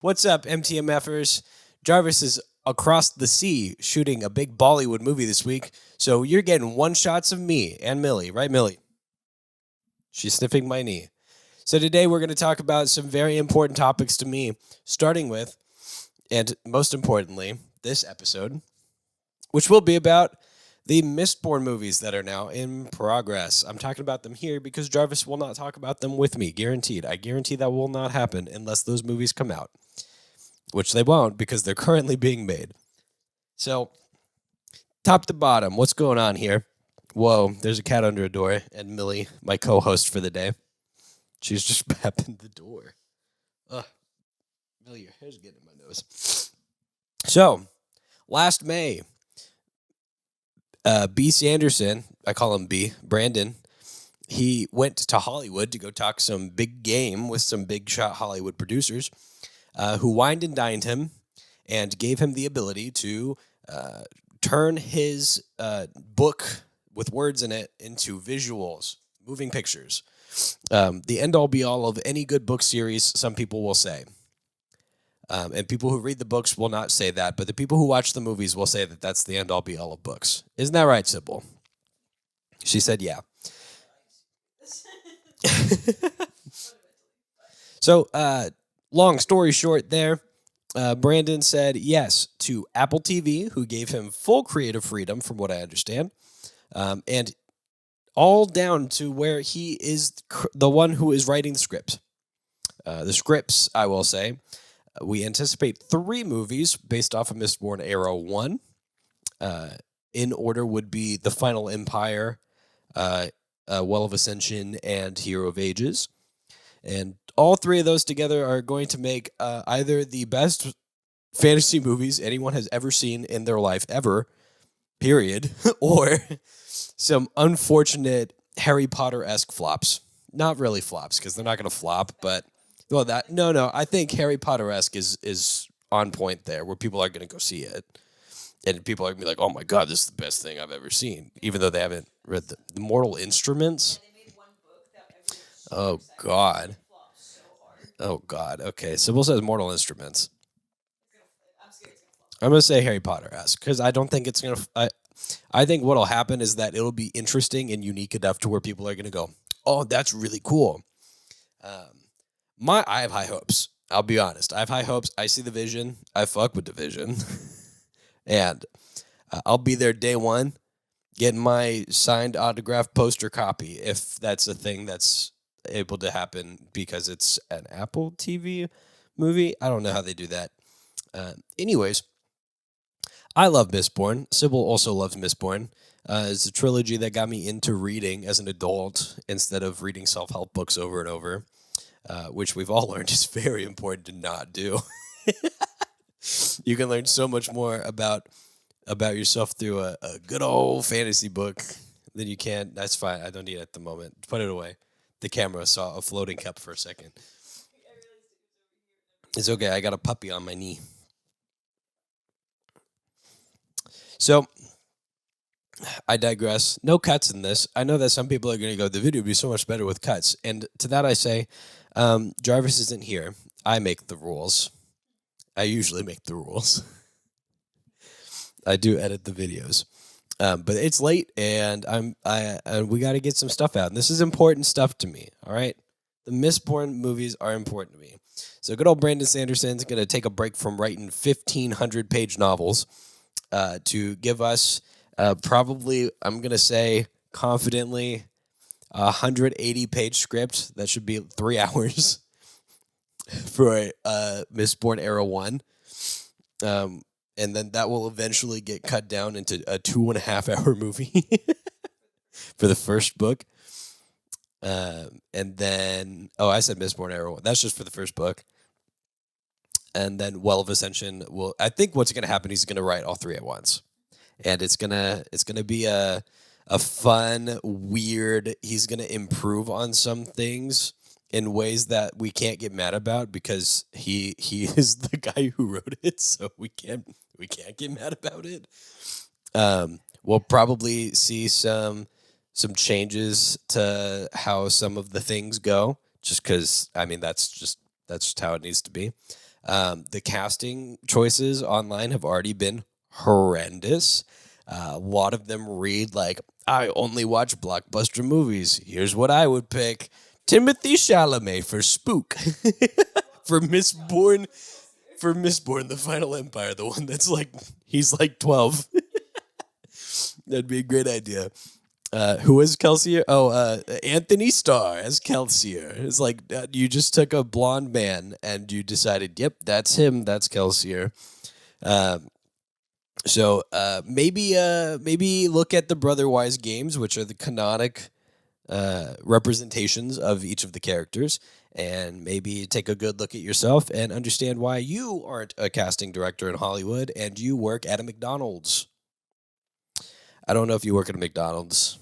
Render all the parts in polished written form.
What's up, MTMFers? Jarvis is across the sea shooting a big Bollywood movie this week, so you're getting one shots of me and Millie, right, Millie? She's sniffing my knee. So today we're going to talk about some very important topics to me, starting with, and most importantly, this episode, which will be about the Mistborn movies that are now in progress. I'm talking about them here because Jarvis will not talk about them with me, guaranteed. I guarantee that will not happen unless those movies come out, which they won't because they're currently being made. So, top to bottom, what's going on here? Whoa, there's a cat under a door, and Millie, my co-host for the day, she's just bapping the door. Ugh, Millie, your hair's getting in my nose. So, last May, B. Sanderson, I call him B, Brandon, he went to Hollywood to go talk some big game with some big shot Hollywood producers who wined and dined him and gave him the ability to turn his book with words in it into visuals, moving pictures. The end-all be-all of any good book series, some people will say. And people who read the books will not say that, but the people who watch the movies will say that that's the end-all be-all of books. Isn't that right, Sybil? She said, yeah. So, long story short there, Brandon said yes to Apple TV, who gave him full creative freedom, from what I understand, and all down to where he is the one who is writing the script. The scripts, I will say, we anticipate 3 movies based off of Mistborn Era 1. In order would be The Final Empire, Well of Ascension, and Hero of Ages. And all 3 of those together are going to make either the best fantasy movies anyone has ever seen in their life ever, period, or some unfortunate Harry Potter-esque flops. Not really flops, because they're not going to flop, but I think Harry Potter-esque is on point there, where people are going to go see it. And people are going to be like, oh my God, this is the best thing I've ever seen, even though they haven't read the Mortal Instruments. Oh, God. Oh, God. Okay, Sybil says Mortal Instruments. I'm going to say Harry Potter-esque, because I don't think it's going to... I think what'll happen is that it'll be interesting and unique enough to where people are going to go, oh, that's really cool. I have high hopes. I'll be honest. I have high hopes. I see the vision. I fuck with the vision. And I'll be there day one, getting my signed autographed poster copy, if that's a thing that's able to happen because it's an Apple TV movie. I don't know how they do that. Anyways, I love Mistborn. Sybil also loves Mistborn. It's a trilogy that got me into reading as an adult instead of reading self-help books over and over, which we've all learned is very important to not do. You can learn so much more about yourself through a good old fantasy book than you can. That's fine. I don't need it at the moment. Put it away. The camera saw a floating cup for a second. It's okay. I got a puppy on my knee. So, I digress. No cuts in this. I know that some people are going to go, the video would be so much better with cuts. And to that I say, Jarvis isn't here. I make the rules. I usually make the rules. I do edit the videos. But it's late, and we got to get some stuff out. And this is important stuff to me, all right? The Mistborn movies are important to me. So good old Brandon Sanderson's going to take a break from writing 1,500-page novels to give us probably, I'm going to say confidently, a 180-page script that should be 3 hours for Mistborn Era 1. And then that will eventually get cut down into a 2.5-hour movie for the first book. And then, I said Mistborn Era 1. That's just for the first book. And then Well of Ascension I think what's going to happen, he's going to write all 3 at once. And it's going to be a fun, weird, he's going to improve on some things in ways that we can't get mad about because he is the guy who wrote it, so we can't get mad about it. We'll probably see some changes to how some of the things go, just because that's just how it needs to be. The casting choices online have already been horrendous. A lot of them read like, I only watch blockbuster movies. Here's what I would pick. Timothy Chalamet for Spook. For Mistborn. For Mistborn, the Final Empire. The one that's like, he's like 12. That'd be a great idea. Who is Kelsier? Oh, Anthony Starr as Kelsier. It's like you just took a blonde man and you decided, yep, that's him. That's Kelsier. So maybe look at the Brotherwise games, which are the canonic representations of each of the characters, and maybe take a good look at yourself and understand why you aren't a casting director in Hollywood and you work at a McDonald's. I don't know if you work at a McDonald's,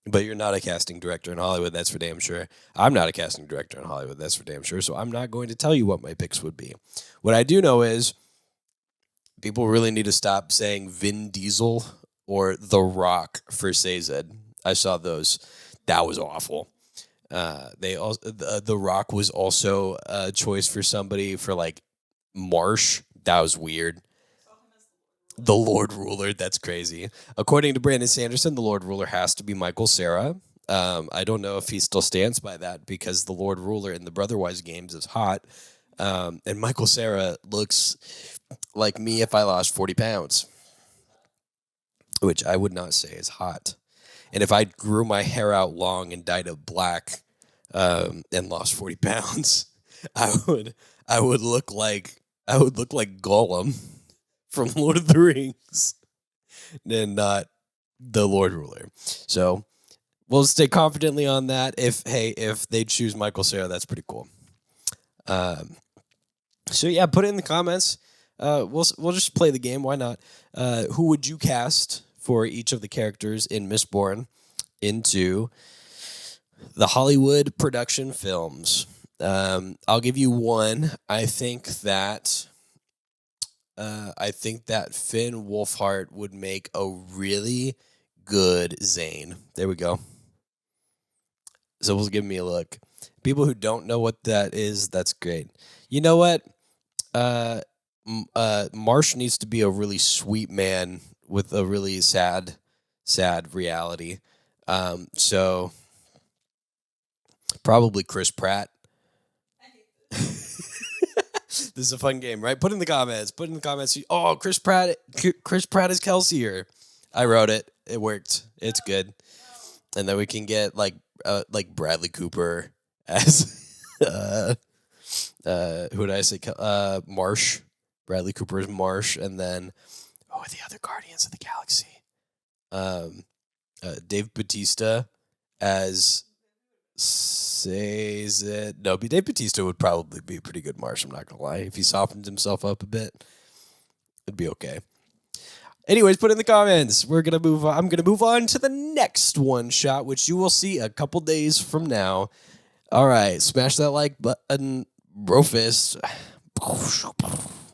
but you're not a casting director in Hollywood, that's for damn sure. I'm not a casting director in Hollywood, that's for damn sure, so I'm not going to tell you what my picks would be. What I do know is people really need to stop saying Vin Diesel or The Rock for Sazed. I saw those. That was awful. The Rock was also a choice for somebody for like Marsh. That was weird. The Lord Ruler, that's crazy. According to Brandon Sanderson, the Lord Ruler has to be Michael Cera. I don't know if he still stands by that because the Lord Ruler in the Brotherwise games is hot. And Michael Cera looks like me if I lost 40 pounds, which I would not say is hot. And if I grew my hair out long and dyed it black and lost 40 pounds, I would look like Gollum from Lord of the Rings, and not the Lord Ruler. So we'll stay confidently on that. If they choose Michael Cera, that's pretty cool. So yeah, put it in the comments. We'll just play the game. Why not? Who would you cast for each of the characters in Mistborn into the Hollywood production films? I'll give you one. I think that Finn Wolfhard would make a really good Zane. There we go. So we'll give me a look. People who don't know what that is, that's great. You know what? Marsh needs to be a really sweet man with a really sad reality. So probably Chris Pratt. This is a fun game, right? Put in the comments. Oh, Chris Pratt is Kelsier. I wrote it. It worked. It's good. And then we can get like Bradley Cooper as who did I say? Marsh. Bradley Cooper is Marsh, and then the other Guardians of the Galaxy. Dave Bautista as says it. No, Dave Bautista would probably be a pretty good Marsh. I'm not gonna lie. If he softened himself up a bit, it'd be okay. Anyways, put in the comments. We're gonna move on. I'm gonna move on to the next one shot, which you will see a couple days from now. All right, smash that like button, bro fist.